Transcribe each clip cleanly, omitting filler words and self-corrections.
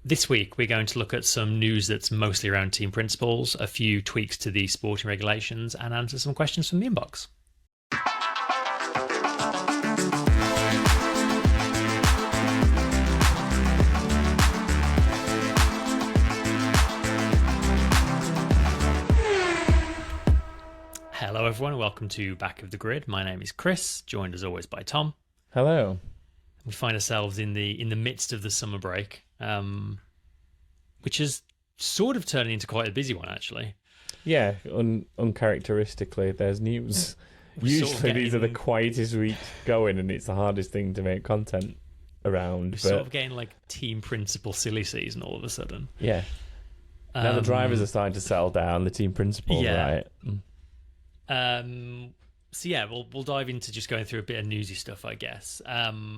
This week, we're going to look at some news that's mostly around team principles, a few tweaks to the sporting regulations, and answer some questions from the inbox. Hello, everyone. Welcome to Back of the Grid. My name is Chris, joined as always by Tom. Hello. We find ourselves in the midst of the summer break, which is sort of turning into quite a busy one, actually. Yeah, uncharacteristically, there's news. Usually these are the quietest weeks going, and it's the hardest thing to make content around. We're sort of getting like team principal silly season all of a sudden. Yeah. Now the drivers are starting to settle down, the team principal, right? So yeah, we'll dive into just going through a bit of newsy stuff, I guess.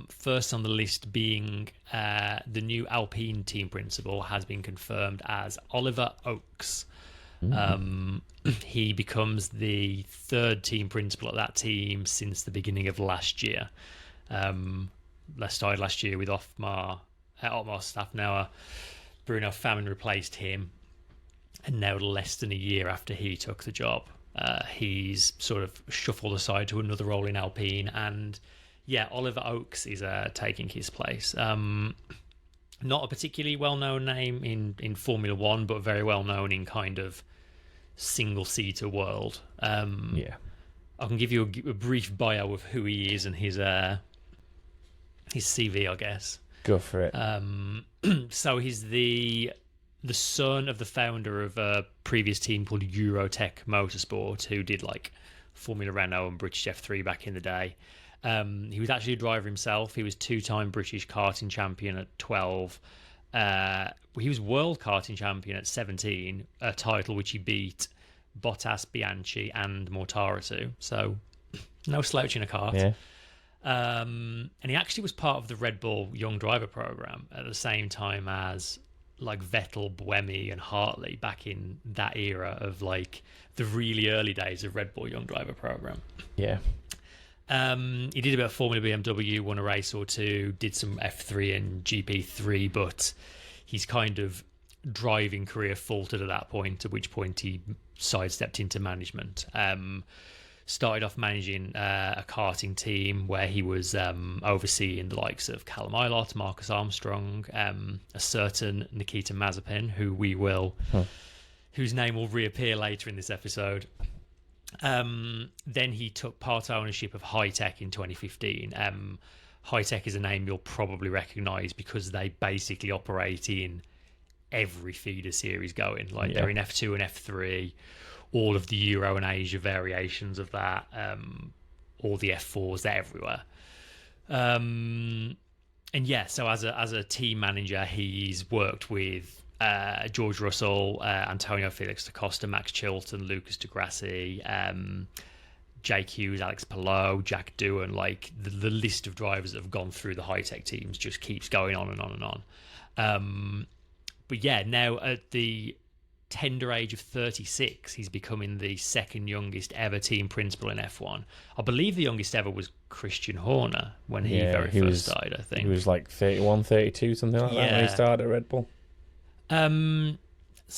First on the list being the new Alpine team principal has been confirmed as Oliver Oakes. He becomes the third team principal at that team since the beginning of last year. Started last year with Otmar Staffnauer. Bruno Famin replaced him, and now less than a year after he took the job, he's sort of shuffled aside to another role in Alpine, and yeah, Oliver Oakes is taking his place. Not a particularly well-known name in Formula One, but very well-known in kind of single-seater world. I can give you a brief bio of who he is and his CV, I guess. Go for it. So he's the son of the founder of a previous team called Eurotech Motorsport, who did like Formula Renault and British F3 back in the day. He was actually a driver himself. He was two-time British karting champion at 12. He was world karting champion at 17, a title which he beat Bottas, Bianchi, and Mortara to. So no slouch in a kart. Yeah. And he actually was part of the Red Bull Young Driver program at the same time as like Vettel, Buemi, and Hartley back in that era of like the really early days of Red Bull Young Driver program. Yeah. He did a bit of Formula BMW, won a race or two, did some F3 and GP3, but his kind of driving career faltered at that point, at which point he sidestepped into management. Started off managing a karting team where he was overseeing the likes of Callum Ilott, Marcus Armstrong, a certain Nikita Mazepin, whose name will reappear later in this episode. Then he took part ownership of Hi-Tech in 2015. Hi-Tech is a name you'll probably recognise because they basically operate in every feeder series going. Like they're in F2 and F3, all of the Euro and Asia variations of that, all the F4s, they're everywhere. And yeah, so as a team manager, he's worked with George Russell, Antonio Felix da Costa, Max Chilton, Lucas di Grassi, Jake Hughes, Alex Palou, Jack Doohan. Like the list of drivers that have gone through the Hi-Tech teams just keeps going on and on and on. But yeah, now at the tender age of 36, he's becoming the second youngest ever team principal in F1. I believe the youngest ever was Christian Horner when he first started, I think. He was like 31, 32, something like that when he started at Red Bull. So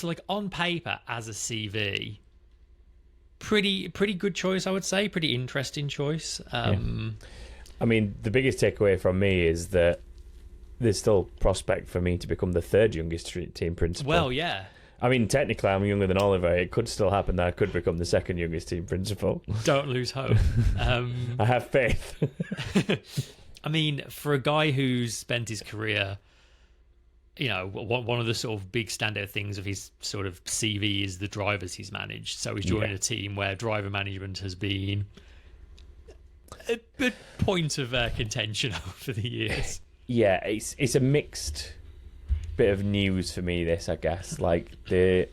like on paper as a CV, pretty good choice, I would say. Pretty interesting choice. I mean, the biggest takeaway from me is that there's still prospect for me to become the third youngest team principal. Well, yeah. I mean, technically, I'm younger than Oliver. It could still happen that I could become the second youngest team principal. Don't lose hope. I have faith. I mean, for a guy who's spent his career, you know, one of the sort of big standout things of his sort of CV is the drivers he's managed. So he's joined a team where driver management has been a good point of contention over the years. Yeah, it's a mixed bit of news for me, this, I guess. Like the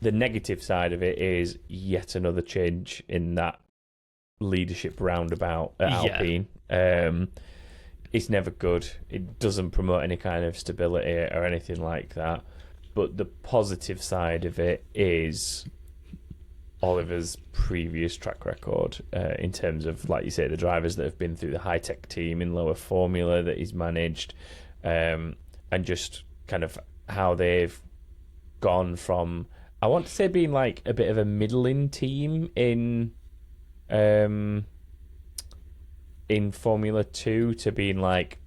negative side of it is yet another change in that leadership roundabout at Alpine. It's never good. It doesn't promote any kind of stability or anything like that. But the positive side of it is Oliver's previous track record in terms of, like you say, the drivers that have been through the Hi-Tech team in lower formula that he's managed, and just kind of how they've gone from, I want to say, being like a bit of a middling team in Formula 2 to being like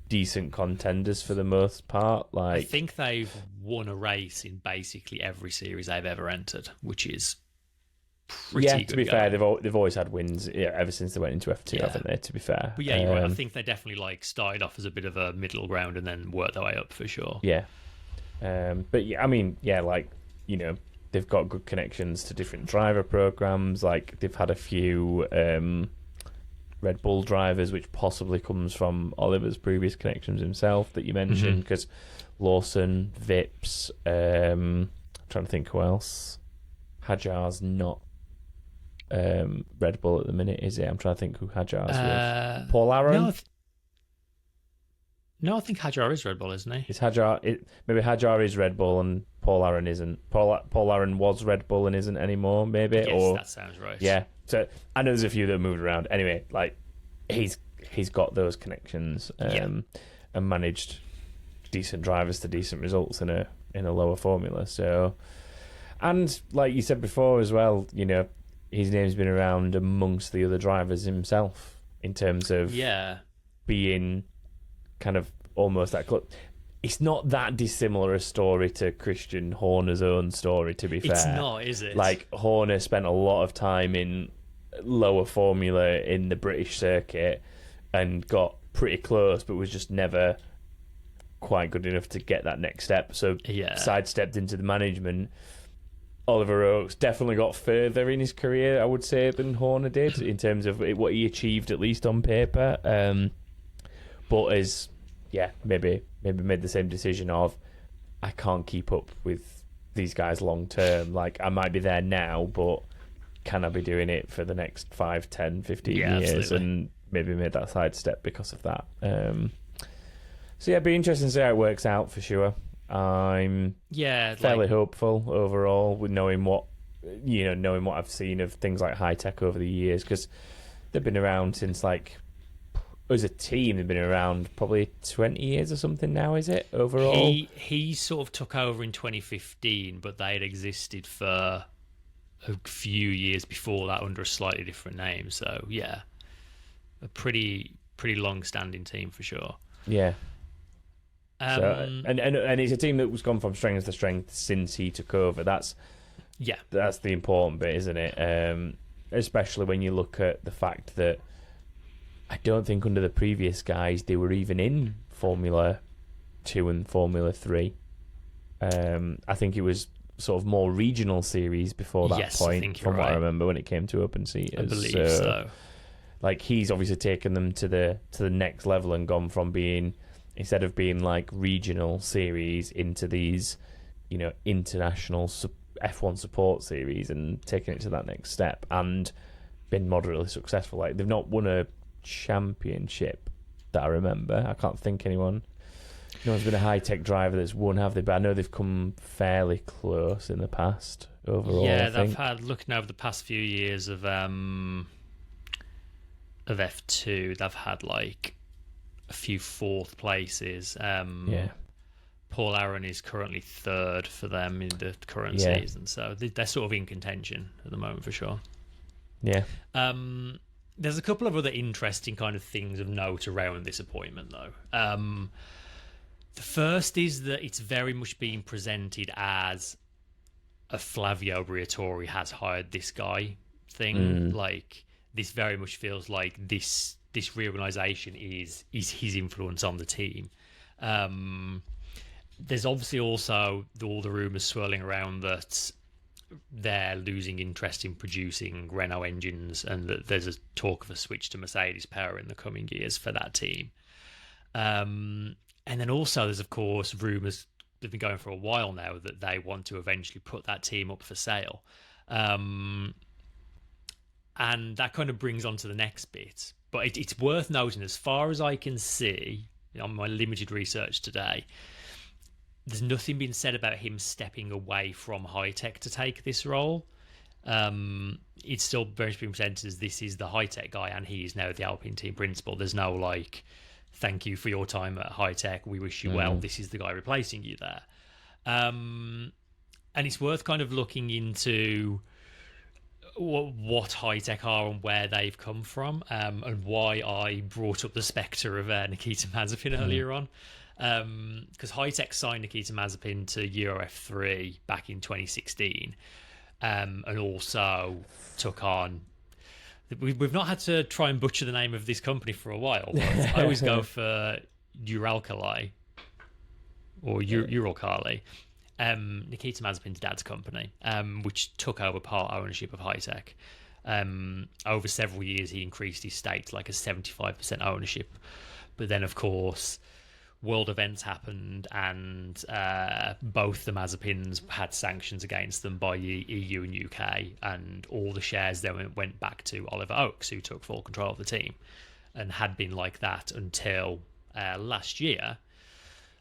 decent contenders for the most part. Like, I think they've won a race in basically every series they've ever entered, which is pretty good. To be fair, they've always had wins ever since they went into F2, haven't they? To be fair, but yeah, you're right. I think they definitely like started off as a bit of a middle ground and then worked their way up for sure. Yeah, but yeah, I mean, yeah, like, you know, they've got good connections to different driver programs. Like, they've had a few Red Bull drivers, which possibly comes from Oliver's previous connections himself that you mentioned, because Lawson, Vips, trying to think who else. Hajar's not Red Bull at the minute, is it? I'm trying to think who Hajar's with. Paul Aaron? No, I think Hajar is Red Bull, isn't he? Is Hajar? Maybe Hajar is Red Bull and Paul Aaron isn't. Paul Aaron was Red Bull and isn't anymore, maybe? Yes, that sounds right. Yeah. So I know there's a few that have moved around. Anyway, like, he's got those connections and managed decent drivers to decent results in a lower formula. So, and like you said before as well, you know, his name's been around amongst the other drivers himself in terms of being kind of almost that close. It's not that dissimilar a story to Christian Horner's own story, to be fair. It's not, is it? Like, Horner spent a lot of time in lower formula in the British circuit and got pretty close, but was just never quite good enough to get that next step. So sidestepped into the management. Oliver Oakes definitely got further in his career, I would say, than Horner did in terms of what he achieved, at least on paper. But as maybe made the same decision of, I can't keep up with these guys long term. Like, I might be there now, but can I be doing it for the next 5, 10, 15 years? Absolutely. And maybe made that sidestep because of that. So it'd be interesting to see how it works out for sure. I'm fairly hopeful overall with knowing what I've seen of things like High Tech over the years, because they've been around since, like, as a team, they've been around probably 20 years or something now, is it, overall? He sort of took over in 2015, but they had existed for a few years before that under a slightly different name. So, yeah, a pretty long-standing team for sure. Yeah. So, and it's a team that was gone from strength to strength since he took over. That's the important bit, isn't it? Especially when you look at the fact that I don't think under the previous guys they were even in Formula 2 and Formula 3. I think it was sort of more regional series before that point, from what I remember, when it came to open seaters. I believe so. Like, he's obviously taken them to the next level and gone from being, instead of being like regional series, into these, you know, international F1 support series, and taking it to that next step and been moderately successful. Like, they've not won a championship that I remember. I can't think anyone. No one's been a high-tech driver that's won, have they? But I know they've come fairly close in the past overall. Yeah, they've had, looking over the past few years of F2, they've had like a few fourth places. Paul Aaron is currently third for them in the current season, so they're sort of in contention at the moment for sure. Yeah. There's a couple of other interesting kind of things of note around this appointment, though. The first is that it's very much being presented as a Flavio Briatore has hired this guy thing. Like, this very much feels like this reorganisation is his influence on the team. There's obviously also all the rumours swirling around that they're losing interest in producing Renault engines, and that there's a talk of a switch to Mercedes power in the coming years for that team. And then also there's, of course, rumours that have been going for a while now that they want to eventually put that team up for sale. And that kind of brings on to the next bit. But it's worth noting, as far as I can see on my limited research today, there's nothing been said about him stepping away from High Tech to take this role. It's still very much being presented as this is the High Tech guy and he is now the Alpine team principal. There's no like thank you for your time at High Tech. We wish you well. This is the guy replacing you there. And it's worth kind of looking into what High Tech are and where they've come from, and why I brought up the spectre of Nikita Mazepin earlier on. Because High Tech signed Nikita Mazepin to Euro F3 back in 2016, and also took on. We've not had to try and butcher the name of this company for a while, but I always go for Uralkali or Uralkali. Nikita Mazepin's dad's company, which took over part ownership of High Tech. Over several years, he increased his stake to like a 75% ownership. But then, of course, world events happened, and both the Mazepins had sanctions against them by EU and UK, and all the shares then went back to Oliver Oakes, who took full control of the team, and had been like that until last year.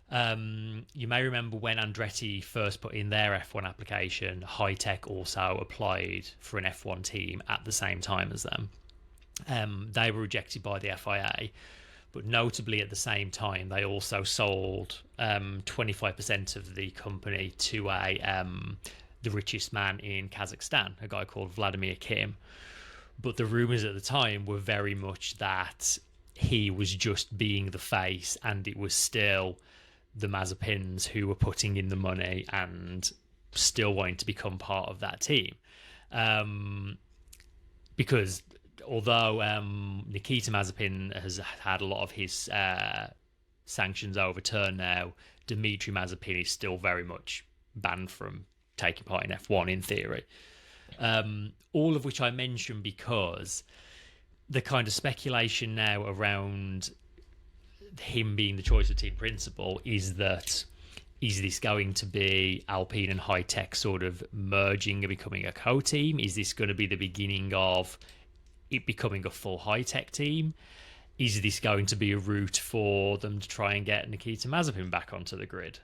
You may remember when Andretti first put in their F1 application, High Tech also applied for an F1 team at the same time as them. They were rejected by the FIA, but notably at the same time, they also sold 25% of the company to the richest man in Kazakhstan, a guy called Vladimir Kim. But the rumours at the time were very much that he was just being the face, and it was still the Mazepins who were putting in the money and still wanting to become part of that team. Because although Nikita Mazepin has had a lot of his sanctions overturned now, Dmitry Mazepin is still very much banned from taking part in F1 in theory. All of which I mention because the kind of speculation now around him being the choice of team principal is that, is this going to be Alpine and High Tech sort of merging and becoming a co-team? Is this going to be the beginning of it becoming a full High Tech team? Is this going to be a route for them to try and get Nikita Mazepin back onto the grid?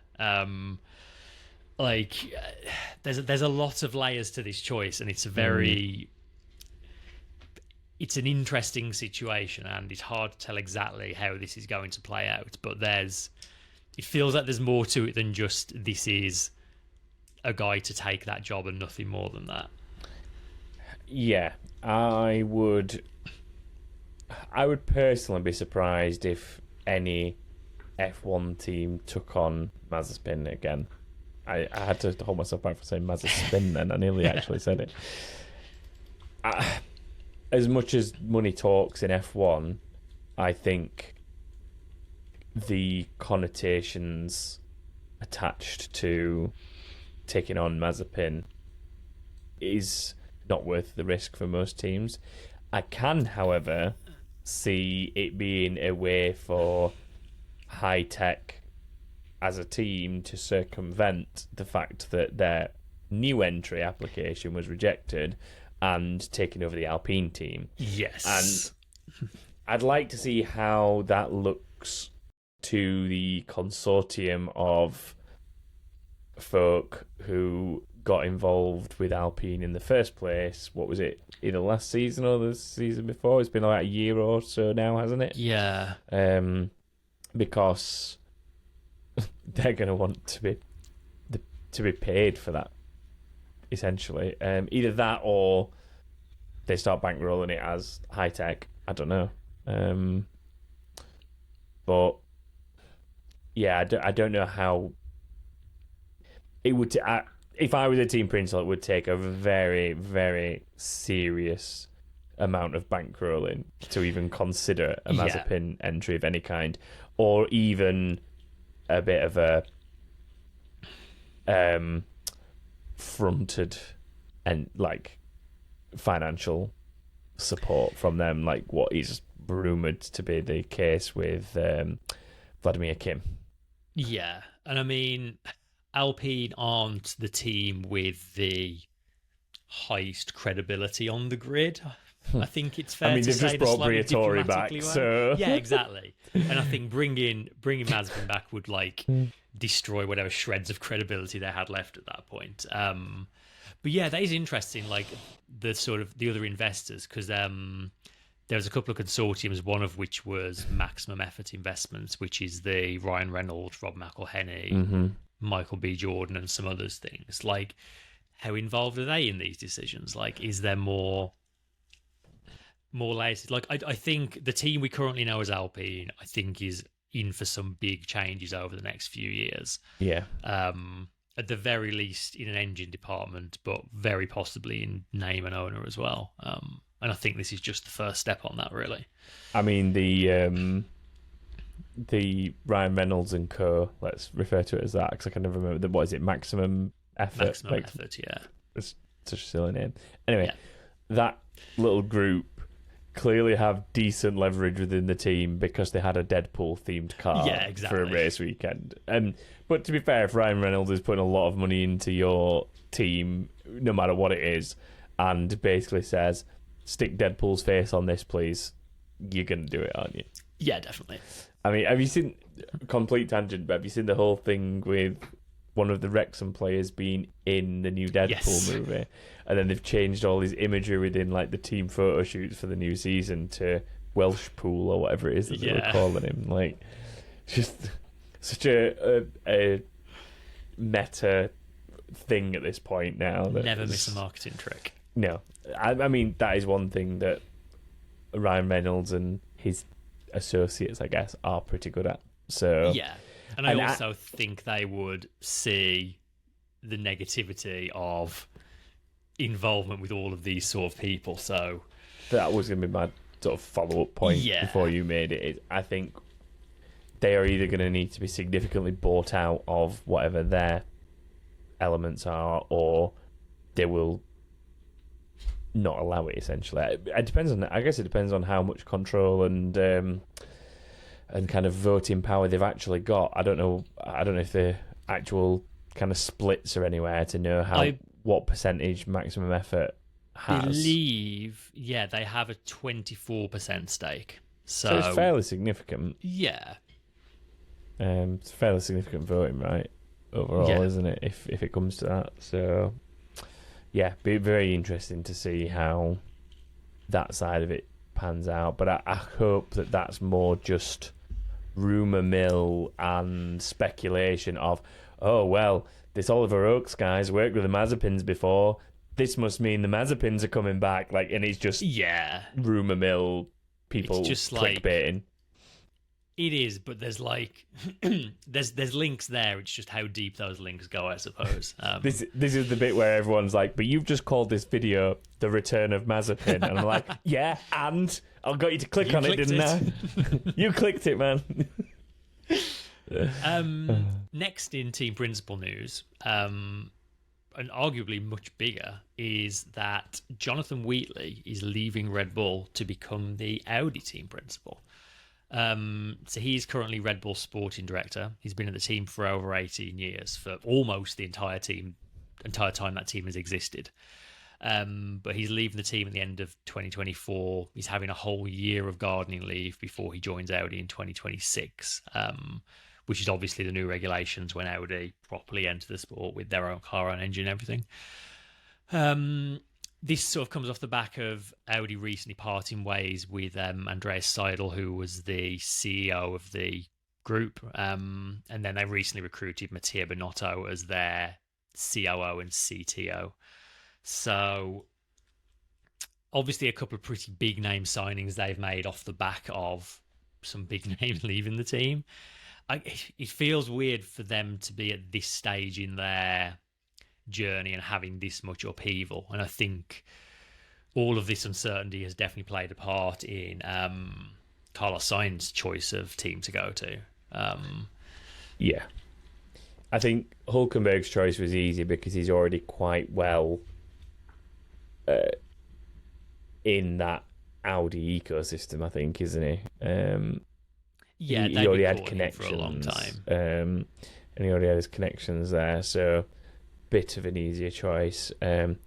There's a lot of layers to this choice, and it's a very it's an interesting situation, and it's hard to tell exactly how this is going to play out. But it feels like there's more to it than just this is a guy to take that job and nothing more than that. Yeah, I would personally be surprised if any F1 team took on Mazepin again. I had to hold myself back from saying Mazespin then. I nearly actually said it. As much as money talks in F1, I think the connotations attached to taking on Mazepin is not worth the risk for most teams. I can, however, see it being a way for High Tech as a team to circumvent the fact that their new entry application was rejected and taking over the Alpine team. Yes. And I'd like to see how that looks to the consortium of folk who got involved with Alpine in the first place. What was it? Either last season or the season before? It's been like a year or so now, hasn't it? Yeah. Because they're going to want to be paid for that, essentially. Either that or they start bankrolling it as High Tech. I don't know. But yeah, I don't know how it would. If I was a team principal, it would take a very, very serious amount of bankrolling to even consider a Mazepin entry of any kind, or even a bit of a fronted and like financial support from them, like what is rumoured to be the case with Vladimir Kim. Yeah, and I mean, Alpine aren't the team with the highest credibility on the grid. I think it's fair to say. They've just brought Briatore back, so yeah, exactly. And I think bringing Mazepin back would like destroy whatever shreds of credibility they had left at that point. But yeah, that is interesting. Like the sort of the other investors, because there There's a couple of consortiums, one of which was Maximum Effort Investments, which is the Ryan Reynolds, Rob McElhenney, Michael B. Jordan, and some others things. Like, how involved are they in these decisions? Like, is there more layers? Like, I think the team we currently know as Alpine, I think, is in for some big changes over the next few years. Yeah. At the very least in an engine department, but very possibly in name and owner as well. And I think this is just the first step on that, really. I mean, the Ryan Reynolds and co, let's refer to it as that, because I can never remember, what is it, Maximum Effort? Maximum Effort, yeah. It's such a silly name. Anyway, that little group clearly have decent leverage within the team because they had a Deadpool-themed car for a race weekend. But to be fair, if Ryan Reynolds is putting a lot of money into your team, no matter what it is, and basically says, stick Deadpool's face on this, please, you're going to do it, aren't you? Yeah, definitely. I mean, have you seen, complete tangent, but have you seen the whole thing with one of the Wrexham players being in the new Deadpool movie? And then they've changed all his imagery within like the team photo shoots for the new season to Welsh Pool or whatever it is that they were calling him. Like, just such a meta thing at this point now. Never miss a marketing trick. No. I mean, that is one thing that Ryan Reynolds and his associates, I guess, are pretty good at. So yeah. And I also think they would see the negativity of involvement with all of these sort of people. So that was going to be my sort of follow-up point before you made it. I think they are either going to need to be significantly bought out of whatever their elements are, or they will not allow it, essentially. It depends on, I guess it depends on how much control and kind of voting power they've actually got. I don't know if the actual kind of splits are anywhere to know what percentage Maximum Effort has. I believe, they have a 24% stake. So it's fairly significant. Yeah. It's fairly significant voting, right? Overall, isn't it? If it comes to that. So, yeah, be very interesting to see how that side of it pans out. But I hope that that's more just rumour mill and speculation of, oh, well, this Oliver Oakes guy's worked with the Mazepins before. This must mean the Mazepins are coming back. Like, and it's just rumour mill people it's just clickbaiting. It is, but there's like there's links there. It's just how deep those links go, I suppose. This is the bit where everyone's like, but you've just called this video The Return of Mazepin. And I'm like, yeah, and I got you to click on it, didn't I? You clicked it, man. Next in team principal news, and arguably much bigger, is that Jonathan Wheatley is leaving Red Bull to become the Audi team principal. So he's currently Red Bull sporting director. He's been at the team for over 18 years, for almost the entire time that team has existed. But he's leaving the team at the end of 2024. He's having a whole year of gardening leave before he joins Audi in 2026, which is obviously the new regulations when Audi properly enter the sport with their own car and engine and everything. This sort of comes off the back of Audi recently parting ways with Andreas Seidel, who was the CEO of the group. And then they recently recruited Mattia Binotto as their COO and CTO. So obviously a couple of pretty big name signings they've made off the back of some big names leaving the team. It feels weird for them to be at this stage in their journey and having this much upheaval, and I think all of this uncertainty has definitely played a part in Carlos Sainz's choice of team to go to. I think Hulkenberg's choice was easy because he's already quite well in that Audi ecosystem, I think, isn't he? He already had connections for a long time, and he already had his connections there, so bit of an easier choice. There's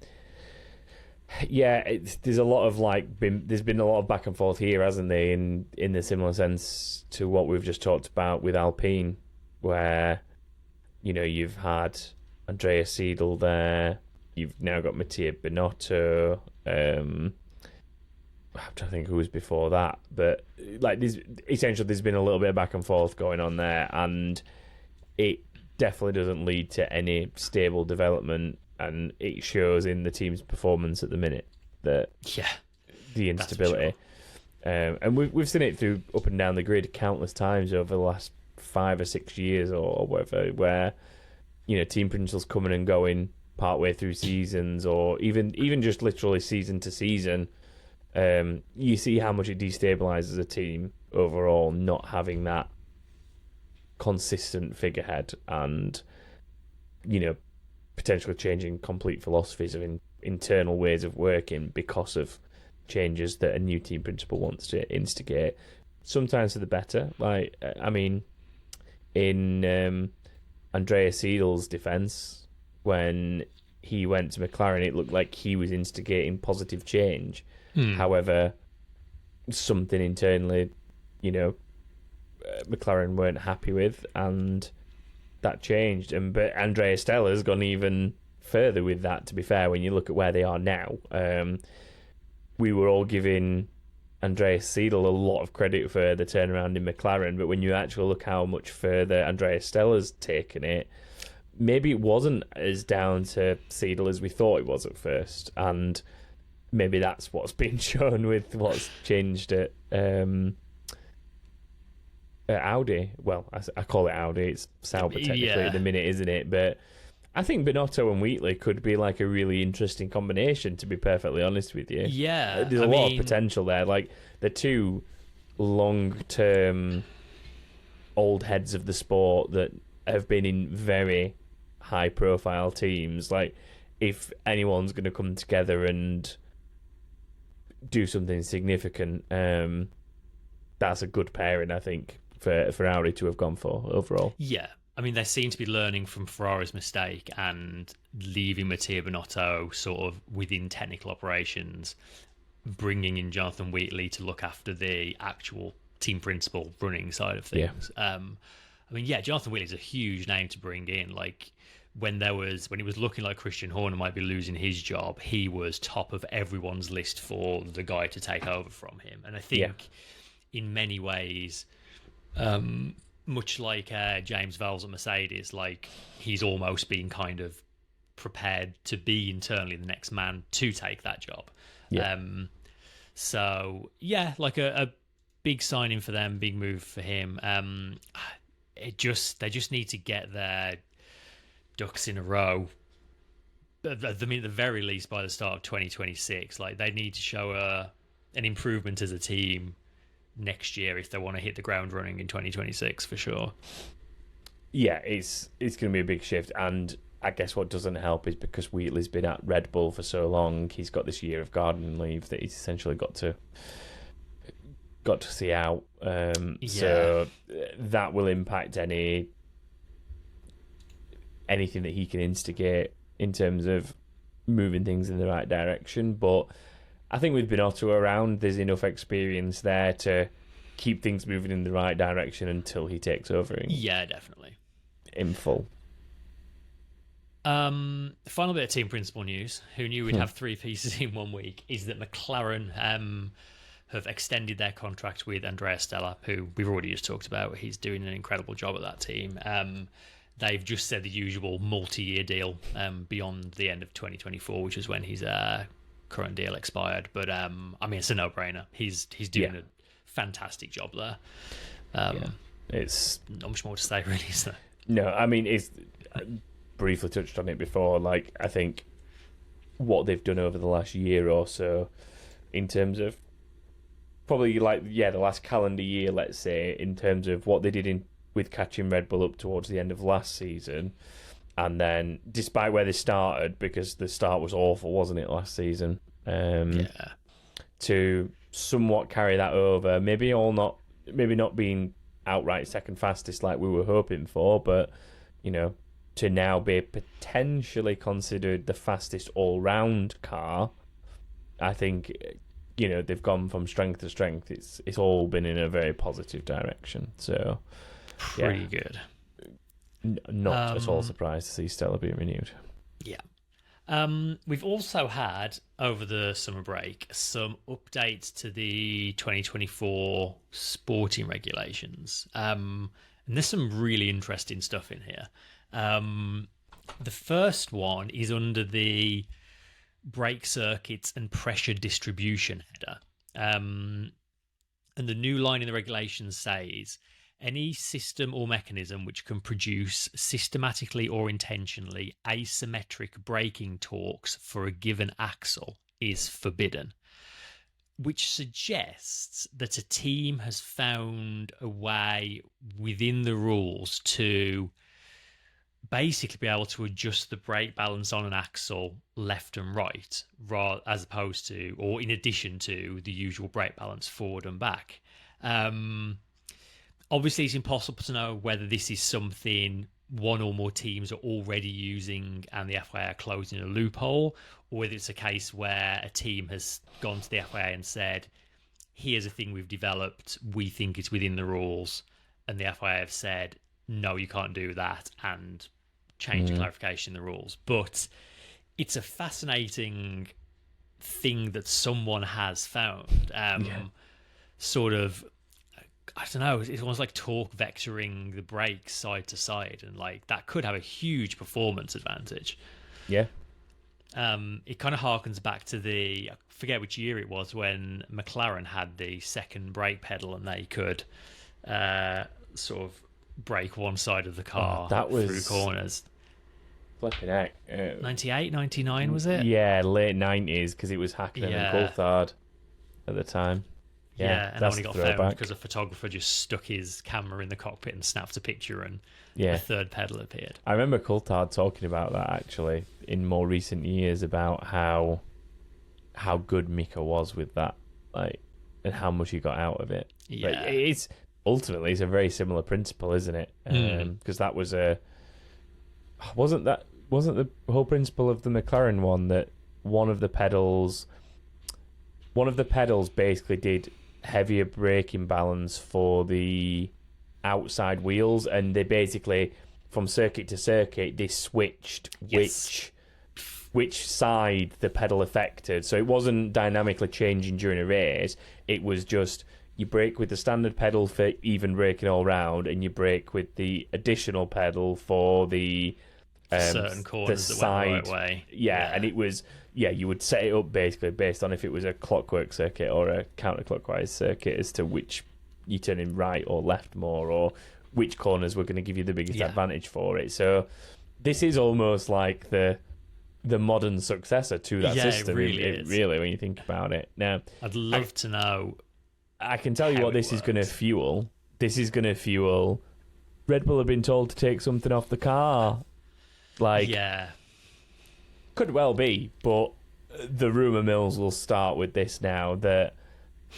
a lot of there's been a lot of back and forth here, hasn't there, in the similar sense to what we've just talked about with Alpine, where you've had Andreas Seidel there, you've now got Mattia Binotto, I'm trying to think who was before that, but like there's been a little bit of back and forth going on there, and it definitely doesn't lead to any stable development, and it shows in the team's performance at the minute that the instability. And we've seen it through up and down the grid countless times over the last 5 or 6 years or whatever, where team principals coming and going partway through seasons, or even just literally season to season. You see how much it destabilizes a team overall, not having that consistent figurehead, and potentially changing complete philosophies of internal ways of working because of changes that a new team principal wants to instigate. Sometimes for the better. Like, I mean, in Andreas Siedel's defence, when he went to McLaren, it looked like he was instigating positive change. However, something internally, McLaren weren't happy with, and that changed. But Andreas Stella has gone even further with that, to be fair, when you look at where they are now. We were all giving Andreas Seidel a lot of credit for the turnaround in McLaren, but when you actually look how much further Andreas Stella's taken it, maybe it wasn't as down to Seidel as we thought it was at first, and maybe that's what's been shown with what's changed at Audi. Well, I call it Audi. It's Sauber technically at the minute, isn't it? But I think Binotto and Wheatley could be like a really interesting combination, to be perfectly honest with you. Yeah. There's a lot of potential there. Like, the two long-term old heads of the sport that have been in very high-profile teams. Like, if anyone's going to come together and do something significant, that's a good pairing, I think, for Audi to have gone for overall. Yeah. I mean, they seem to be learning from Ferrari's mistake and leaving Mattia Binotto sort of within technical operations, bringing in Jonathan Wheatley to look after the actual team principal running side of things. I mean, Jonathan Wheatley's a huge name to bring in. Like, when it was looking like Christian Horner might be losing his job, he was top of everyone's list for the guy to take over from him. And I think in many ways, much like James Vowles at Mercedes, like, he's almost been kind of prepared to be internally the next man to take that job. Like a big signing for them, big move for him. They just need to get their ducks in a row. At the very least by the start of 2026. Like, they need to show an improvement as a team next year if they want to hit the ground running in 2026 for sure. Yeah, it's going to be a big shift, and I guess what doesn't help is because Wheatley's been at Red Bull for so long, he's got this year of gardening leave that he's essentially got to see out. So that will impact anything that he can instigate in terms of moving things in the right direction. But I think with Binotto around, there's enough experience there to keep things moving in the right direction until he takes over. Definitely. In full. Final bit of team principal news. Who knew we'd have 3 pieces in 1 week? Is that McLaren have extended their contract with Andreas Stella, who we've already just talked about. He's doing an incredible job at that team. They've just said the usual multi-year deal beyond the end of 2024, which is when his current deal expired. But I mean, it's a no-brainer. He's doing a fantastic job there. It's not much more to say, really, is there? No, I mean, it's briefly touched on it before. Like, I think what they've done over the last year or so, in terms of probably the last calendar year, let's say, in terms of what they did with catching Red Bull up towards the end of last season, and then despite where they started, because the start was awful, wasn't it, last season? To somewhat carry that over, maybe not being outright second fastest like we were hoping for, but to now be potentially considered the fastest all-round car. I think they've gone from strength to strength. It's all been in a very positive direction. So pretty good. Not at all surprised to see Stella being renewed. Yeah. We've also had, over the summer break, some updates to the 2024 sporting regulations. And there's some really interesting stuff in here. The first one is under the brake circuits and pressure distribution header. And the new line in the regulations says, any system or mechanism which can produce systematically or intentionally asymmetric braking torques for a given axle is forbidden, which suggests that a team has found a way within the rules to basically be able to adjust the brake balance on an axle left and right, as opposed to, or in addition to, the usual brake balance forward and back. Obviously, it's impossible to know whether this is something one or more teams are already using and the FIA are closing a loophole, or whether it's a case where a team has gone to the FIA and said, here's a thing we've developed, we think it's within the rules, and the FIA have said, no, you can't do that, and change the clarification in the rules. But it's a fascinating thing that someone has found. Sort of, I don't know, it's almost like torque vectoring the brakes side to side, and like that could have a huge performance advantage. It kind of harkens back to I forget which year it was, when McLaren had the second brake pedal and they could sort of brake one side of the car through corners. Flipping heck. 98, 99 was it? Yeah, late 90s, because it was Hackney and Coulthard at the time. And only got found because a photographer just stuck his camera in the cockpit and snapped a picture, and a third pedal appeared. I remember Coulthard talking about that actually in more recent years, about how good Mika was with that, like, and how much he got out of it. But it's ultimately a very similar principle, isn't it? Because that was wasn't the whole principle of the McLaren one that one of the pedals basically did heavier braking balance for the outside wheels, and they basically, from circuit to circuit, they switched which side the pedal affected. So it wasn't dynamically changing during a race, it was just you brake with the standard pedal for even braking all round, and you brake with the additional pedal for the certain corners that went the right way. And it was you would set it up basically based on if it was a clockwork circuit or a counterclockwise circuit, as to which you turn in right or left more, or which corners were going to give you the biggest advantage for it. So this is almost like the modern successor to that system. It really, when you think about it. Now, I'd love to know. I can tell you what this is going to fuel. This is going to fuel. Red Bull have been told to take something off the car. Could well be, but the rumour mills will start with this now, that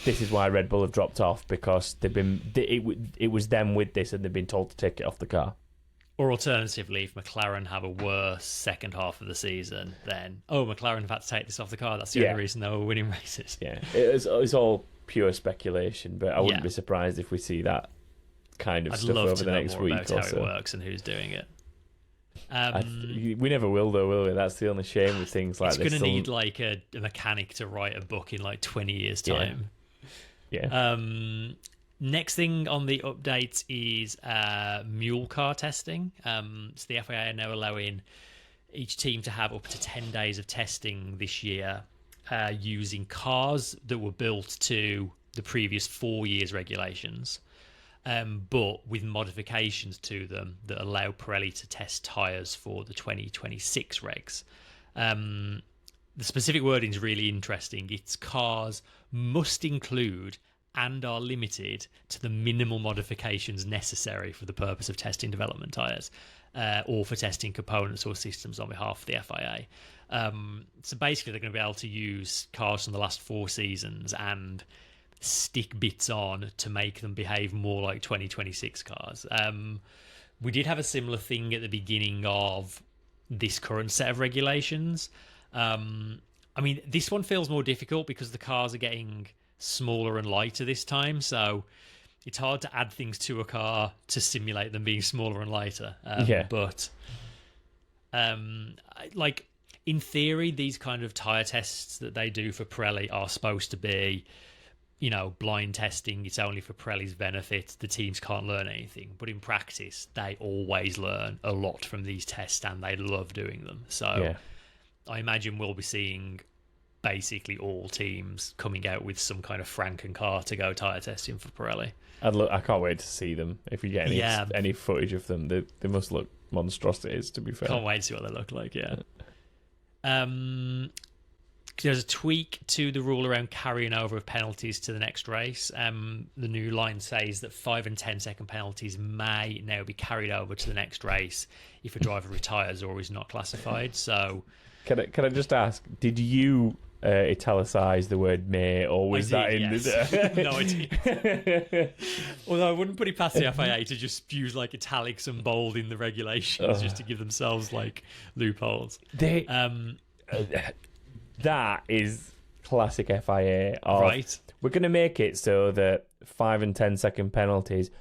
this is why Red Bull have dropped off, because it was them with this and they've been told to take it off the car. Or alternatively, if McLaren have a worse second half of the season, then McLaren have had to take this off the car. That's the only reason they were winning races. It's all pure speculation, but I wouldn't be surprised if we see that kind of stuff over the next week or so. I'd love to know more about how it works and who's doing it. We never will, though, will we? That's the only shame with things like this. It's going to need like a mechanic to write a book in like 20 years' time. Next thing on the updates is mule car testing. So the FIA are now allowing each team to have up to 10 days of testing this year using cars that were built to the previous 4 years' regulations. But with modifications to them that allow Pirelli to test tyres for the 2026 regs. The specific wording is really interesting. Its cars must include and are limited to the minimal modifications necessary for the purpose of testing development tyres, or for testing components or systems on behalf of the FIA. So basically, they're going to be able to use cars from the last 4 seasons and stick bits on to make them behave more like 2026 cars. We did have a similar thing at the beginning of this current set of regulations. I mean, this one feels more difficult because the cars are getting smaller and lighter this time, so it's hard to add things to a car to simulate them being smaller and lighter. But like, in theory, these kind of tyre tests that they do for Pirelli are supposed to be, blind testing. It's only for Pirelli's benefit. The teams can't learn anything. But in practice, they always learn a lot from these tests, and they love doing them. So I imagine we'll be seeing basically all teams coming out with some kind of Franken car to go tyre testing for Pirelli. I can't wait to see them. If we get any footage of them, they must look monstrosities, to be fair. Can't wait to see what they look like, yeah. There's a tweak to the rule around carrying over of penalties to the next race. The new line says that 5 and 10 second penalties may now be carried over to the next race if a driver retires or is not classified. So, can I just ask? Did you italicise the word "may" or was that in the? No, I did. Although I wouldn't put it past the FIA to just use like italics and bold in the regulations just to give themselves like loopholes. That is classic FIA. Right. We're going to make it so that 5 and 10 second penalties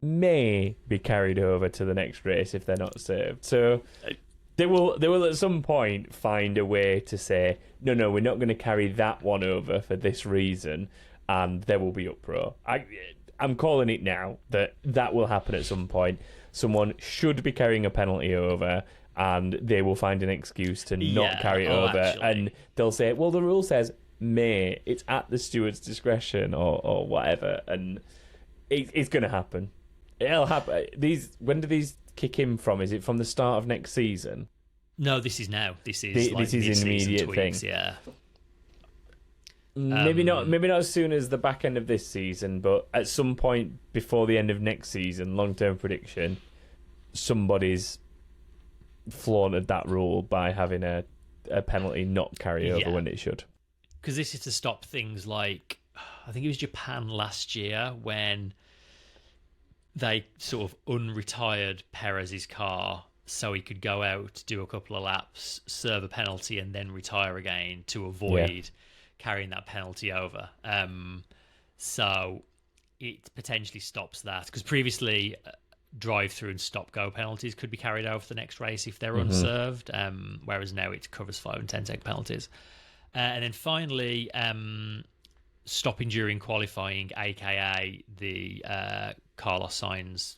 may be carried over to the next race if they're not served. So they will at some point find a way to say, no, we're not going to carry that one over for this reason, and there will be uproar. I'm calling it now that will happen at some point. Someone should be carrying a penalty over, and they will find an excuse to not carry it over. Actually. And they'll say, well, the rule says may. It's at the steward's discretion or whatever. And it's going to happen. It'll happen. When do these kick in from? Is it from the start of next season? No, this is now. This is an immediate tweaks, thing. Yeah. Maybe not as soon as the back end of this season, but at some point before the end of next season, long-term prediction, somebody's flaunted that rule by having a penalty not carry over when it should. Because this is to stop things like, I think it was Japan last year when they sort of unretired Perez's car so he could go out, do a couple of laps, serve a penalty, and then retire again to avoid carrying that penalty over. So it potentially stops that. Because previously, drive-through and stop-go penalties could be carried over for the next race if they're unserved, whereas now it covers 5 and 10 second penalties. And then finally, stopping during qualifying, aka the Carlos Sainz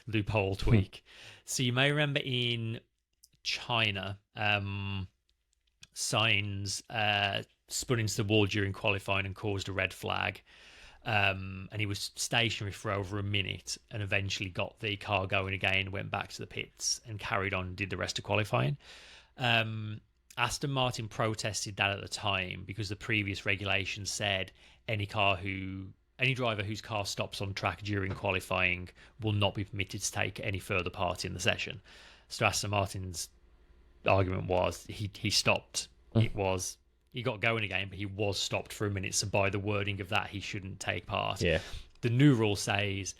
loophole tweak. So you may remember in China, Sainz spun into the wall during qualifying and caused a red flag. And he was stationary for over a minute and eventually got the car going again, went back to the pits and carried on and did the rest of qualifying. Aston Martin protested that at the time because the previous regulations said any driver whose car stops on track during qualifying will not be permitted to take any further part in the session. So Aston Martin's argument was he stopped. He got going again, but he was stopped for a minute. So by the wording of that, he shouldn't take part. Yeah. The new rule says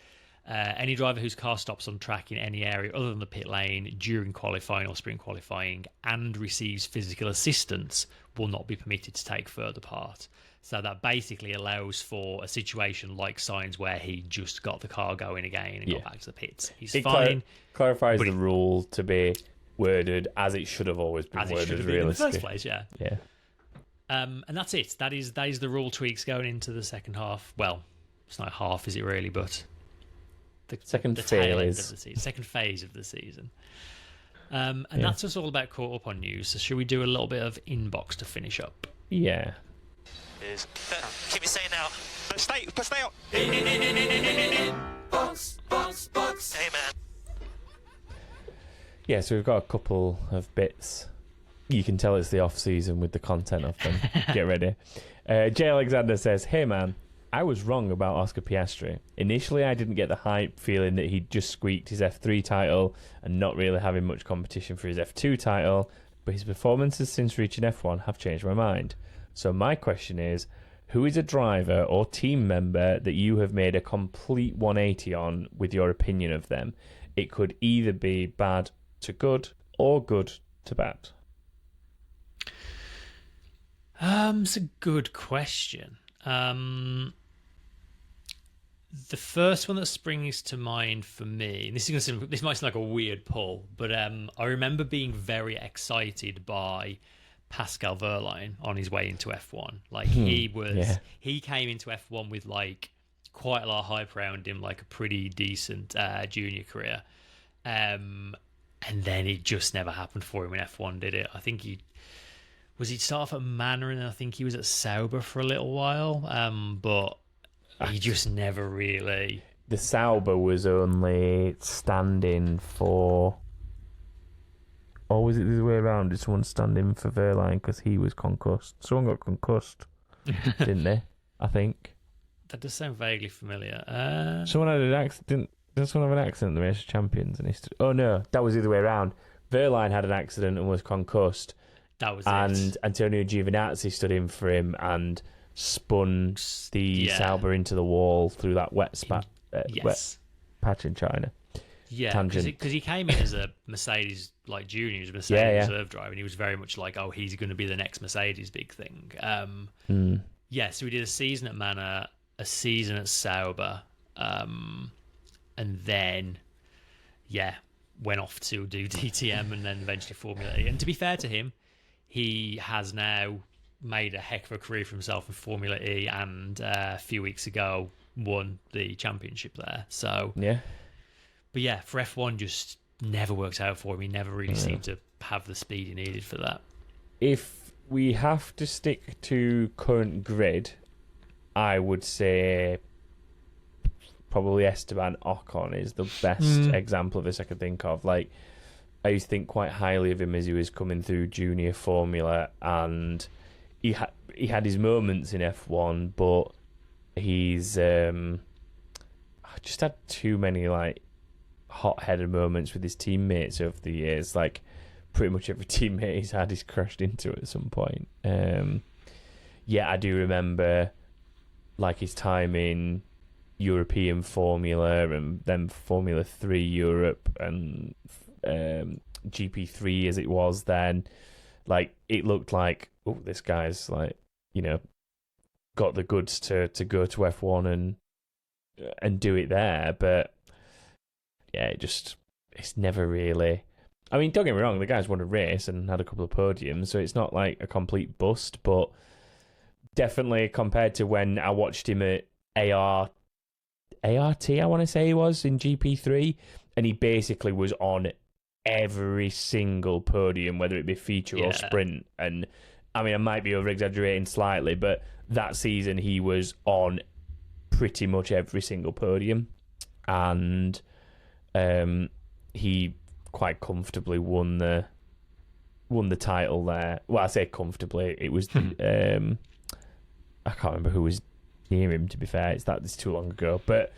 any driver whose car stops on track in any area other than the pit lane during qualifying or sprint qualifying and receives physical assistance will not be permitted to take further part. So that basically allows for a situation like Sainz where he just got the car going again and got back to the pits. He's fine. Clarifies the rule to be worded as it should have always been worded, it should have been in the first place, yeah. And that's it. That is the rule tweaks going into the second half. Well, it's not half, is it really? But the second phase of the season. And that's us all about caught up on news. So should we do a little bit of inbox to finish up? Yeah. Keep me saying now. Stay out. Box. Hey man. Yeah, so we've got a couple of bits. You can tell it's the off season with the content of them. Get ready. Jay Alexander says, "Hey man, I was wrong about Oscar Piastri. Initially, I didn't get the hype, feeling that he'd just squeaked his F3 title and not really having much competition for his F2 title, but his performances since reaching F1 have changed my mind. So my question is, who is a driver or team member that you have made a complete 180 on with your opinion of them? It could either be bad to good or good to bad." It's a good question. The first one that springs to mind for me, and this might seem like a weird pull, but I remember being very excited by Pascal Wehrlein on his way into F1. Like he came into F1 with like quite a lot of hype around him, like a pretty decent junior career, and then it just never happened for him in F1, did it? I think he'd start off at Manor, and I think he was at Sauber for a little while, but he just never really. The Sauber was only standing for. Or was it the other way around? Did someone stand in for Wehrlein because he was concussed? Someone got concussed, didn't they? I think. That does sound vaguely familiar. Someone had an accident. Did someone have an accident in the Race of Champions? Oh no, that was the other way around. Wehrlein had an accident and was concussed. That was and it. Antonio Giovinazzi stood in for him and spun the Sauber into the wall through that wet patch in China. Yeah, because he came in as a Mercedes junior, he was a Mercedes reserve driver, and he was very much like, oh, he's going to be the next Mercedes big thing. Yeah, so we did a season at Manor, a season at Sauber, and then went off to do DTM and then eventually Formula E. And to be fair to him, he has now made a heck of a career for himself in Formula E, and a few weeks ago won the championship there. So but yeah, for F1 just never worked out for him. He never really seemed to have the speed he needed for that. If we have to stick to current grid, I would say probably Esteban Ocon is the best example of this I could think of. Like, I used to think quite highly of him as he was coming through junior Formula, and he had his moments in F1, but he's just had too many hot-headed moments with his teammates over the years. Like, pretty much every teammate he's had, he's crashed into at some point. I do remember his time in European Formula and then Formula 3 Europe and GP3 as it was then. Like, it looked like, oh, this guy's got the goods to go to F1 and do it there, but it's never really. I mean, don't get me wrong, the guy's won a race and had a couple of podiums, so it's not like a complete bust, but definitely compared to when I watched him at ART, I want to say he was, in GP3, and he basically was on every single podium, whether it be feature or sprint. And I mean, I might be over-exaggerating slightly, but that season he was on pretty much every single podium, and he quite comfortably won the title there. Well, I say comfortably. It was I can't remember who was near him, to be fair. It's too long ago, but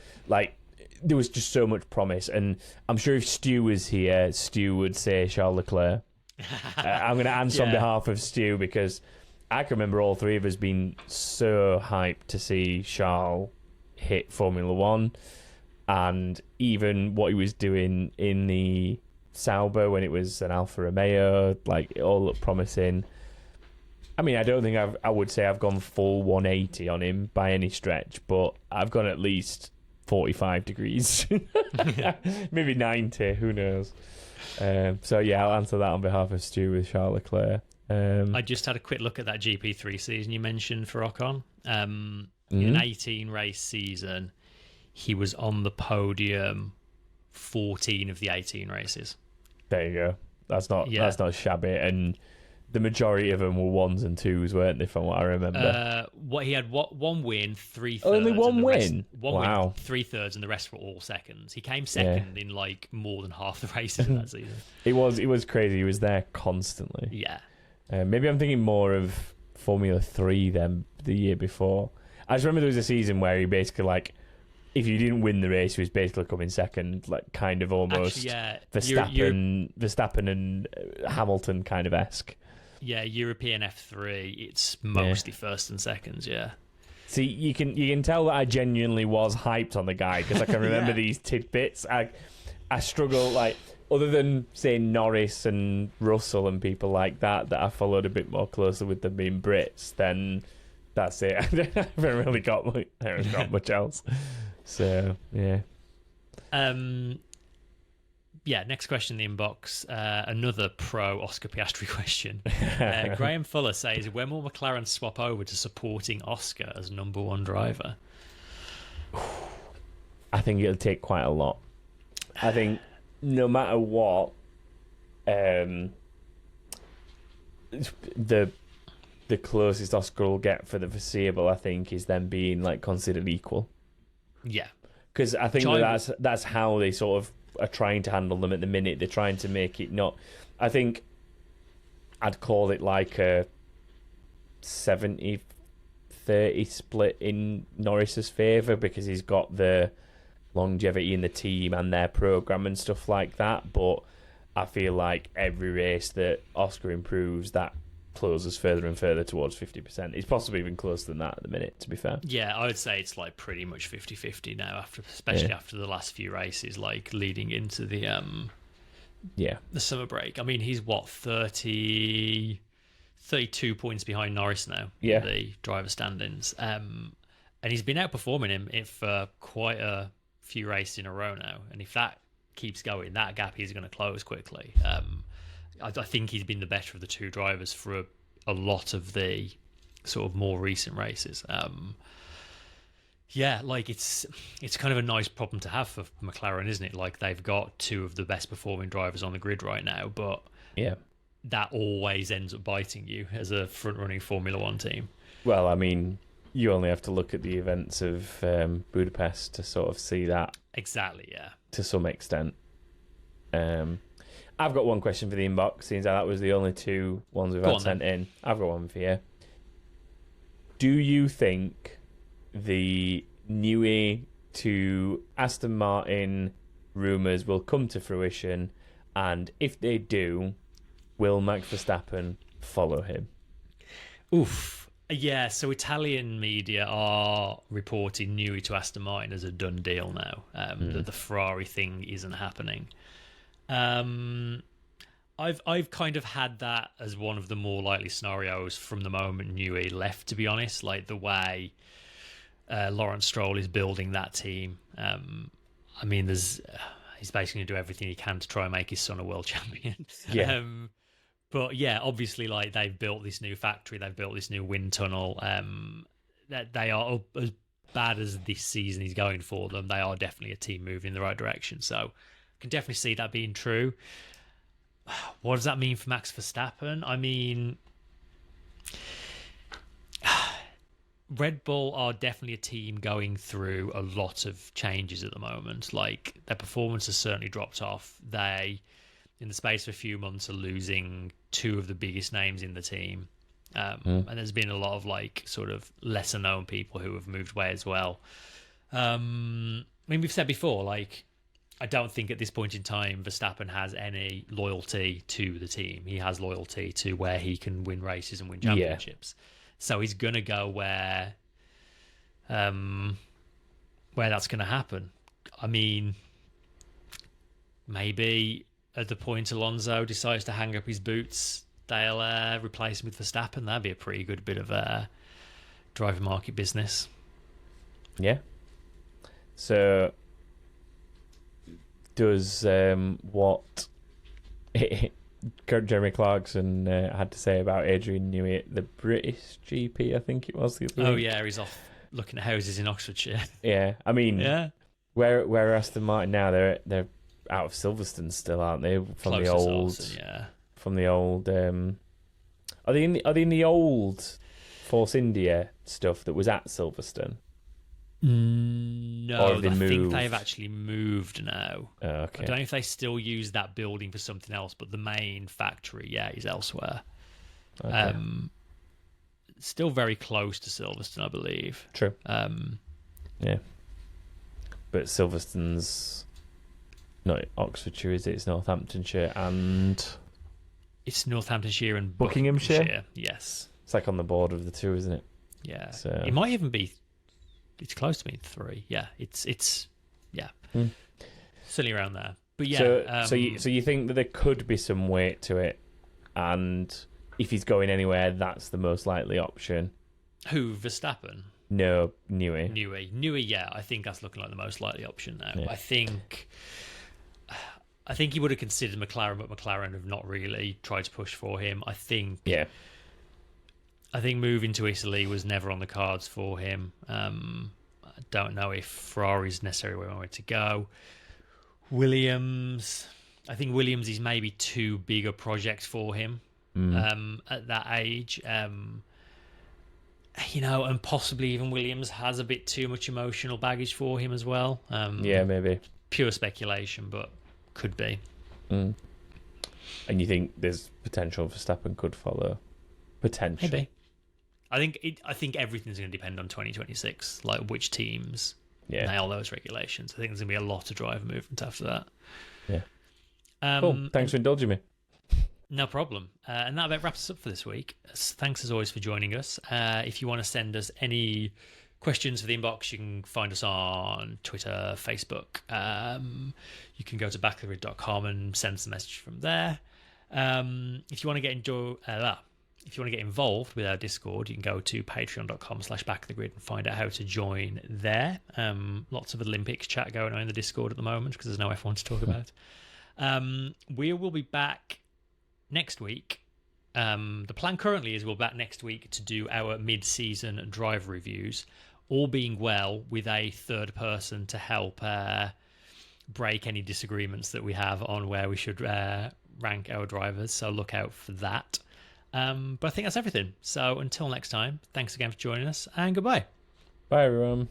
there was just so much promise, and I'm sure if Stu was here, Stu would say Charles Leclerc. I'm going to answer on behalf of Stu, because I can remember all three of us being so hyped to see Charles hit Formula One, and even what he was doing in the Sauber when it was an Alfa Romeo, it all looked promising. I mean, I don't think I would say I've gone full 180 on him by any stretch, but I've gone at least 45 degrees. Maybe 90, who knows. I'll answer that on behalf of Stu with Charles Leclerc. I just had a quick look at that GP3 season you mentioned for Ocon. In an 18 race season, he was on the podium 14 of the 18 races. There you go. That's not shabby, and the majority of them were ones and twos, weren't they, from what I remember? He had one win, 3/3. Only one win? Wow. 3/3, and the rest were all seconds. He came second in more than half the races in that season. It was crazy. He was there constantly. Yeah. Maybe I'm thinking more of Formula 3 than the year before. I just remember there was a season where he basically, if you didn't win the race, he was basically coming second, kind of almost Verstappen and Hamilton kind of esque. Yeah, European F3, it's mostly first and seconds, yeah. See, you can tell that I genuinely was hyped on the guy, because I can remember these tidbits. I struggle, other than, say, Norris and Russell and people like that I followed a bit more closely with them being Brits, then that's it. I haven't really got much else. So yeah. Yeah, next question in the inbox. Another pro Oscar Piastri question. Graham Fuller says, when will McLaren swap over to supporting Oscar as number one driver? I think it'll take quite a lot. I think no matter what, the closest Oscar will get for the foreseeable, I think, is them being like considered equal. Yeah, because I think that's how they sort of are trying to handle them at the minute. They're trying to make it not. I think I'd call it like a 70-30 split in Norris's favour, because he's got the longevity in the team and their programme and stuff like that. But I feel like every race that Oscar improves, that closes further and further towards 50%. It's possibly even closer than that at the minute, to be fair. Yeah, I would say it's like pretty much 50-50 now, especially after the last few races, like leading into the summer break. I mean, he's 32 points behind Norris now in the driver standings. And he's been outperforming him for quite a few races in a row now. And if that keeps going, that gap is going to close quickly. I think he's been the better of the two drivers for a lot of the sort of more recent races. Like it's kind of a nice problem to have for McLaren, isn't it? Like, they've got two of the best performing drivers on the grid right now, but that always ends up biting you as a front-running Formula One team. Well, I mean, you only have to look at the events of Budapest to sort of see that. Exactly, yeah. To some extent. I've got one question for the inbox, since that was the only two ones we've had sent in. I've got one for you. Do you think the Newey to Aston Martin rumours will come to fruition? And if they do, will Max Verstappen follow him? Oof. Yeah, so Italian media are reporting Newey to Aston Martin as a done deal now. That the Ferrari thing isn't happening. I've kind of had that as one of the more likely scenarios from the moment Newey left, to be honest. Like, the way Lawrence Stroll is building that team. I mean, he's basically going to do everything he can to try and make his son a world champion. Yeah. But yeah, obviously, like, they've built this new factory, they've built this new wind tunnel. That they are, as bad as this season is going for them, they are definitely a team moving in the right direction. So I can definitely see that being true. What does that mean for Max Verstappen? I mean, Red Bull are definitely a team going through a lot of changes at the moment. Like, their performance has certainly dropped off. They, in the space of a few months, are losing two of the biggest names in the team. And there's been a lot of, like, sort of lesser known people who have moved away as well. I mean, we've said before, like, I don't think at this point in time Verstappen has any loyalty to the team. He has loyalty to where he can win races and win championships. Yeah. So he's going to go where that's going to happen. I mean, maybe at the point Alonso decides to hang up his boots, they'll replace him with Verstappen. That'd be a pretty good bit of driver market business. Yeah. So does what Jeremy Clarkson had to say about Adrian Newey at the British GP, I think it was the other week. Yeah, he's off looking at houses in Oxfordshire. Yeah, I mean, where are Aston Martin now? They're out of Silverstone still, aren't they? From the old, From the old. Are they in the old Force India stuff that was at Silverstone? No, I think they've actually moved now. Oh, okay. I don't know if they still use that building for something else, but the main factory, is elsewhere. Okay. Still very close to Silverstone, I believe. True. Yeah. But Silverstone's not Oxfordshire, is it? It's Northamptonshire and... It's Northamptonshire and Buckinghamshire? Yes. It's like on the border of the two, isn't it? Yeah. So... It might even be... It's close to being 3. Yeah, it's certainly around there. But yeah, so you think that there could be some weight to it, and if he's going anywhere, that's the most likely option. Who, Verstappen? No, Newey. Newey, yeah, I think that's looking like the most likely option now. Yeah. I think he would have considered McLaren, but McLaren have not really tried to push for him. I think moving to Italy was never on the cards for him. I don't know if Ferrari's necessarily where I wanted to go. Williams, I think Williams is maybe too big a project for him at that age. And possibly even Williams has a bit too much emotional baggage for him as well. Maybe. Pure speculation, but could be. And you think there's potential Verstappen could follow? Potential. Maybe. I think everything's going to depend on 2026, like which teams nail those regulations. I think there's going to be a lot of driver movement after that. Yeah. Cool. Thanks for indulging me. No problem. And that about wraps us up for this week. Thanks as always for joining us. If you want to send us any questions for the inbox, you can find us on Twitter, Facebook. You can go to backofthegrid.com and send us a message from there. If you want to get involved with our Discord, you can go to patreon.com/backofthegrid and find out how to join there. Lots of Olympics chat going on in the Discord at the moment because there's no F1 to talk about. We will be back next week. The plan currently is we'll be back next week to do our mid-season driver reviews, all being well, with a third person to help break any disagreements that we have on where we should rank our drivers. So look out for that. But I think that's everything. So until next time, thanks again for joining us, and goodbye. Bye, everyone.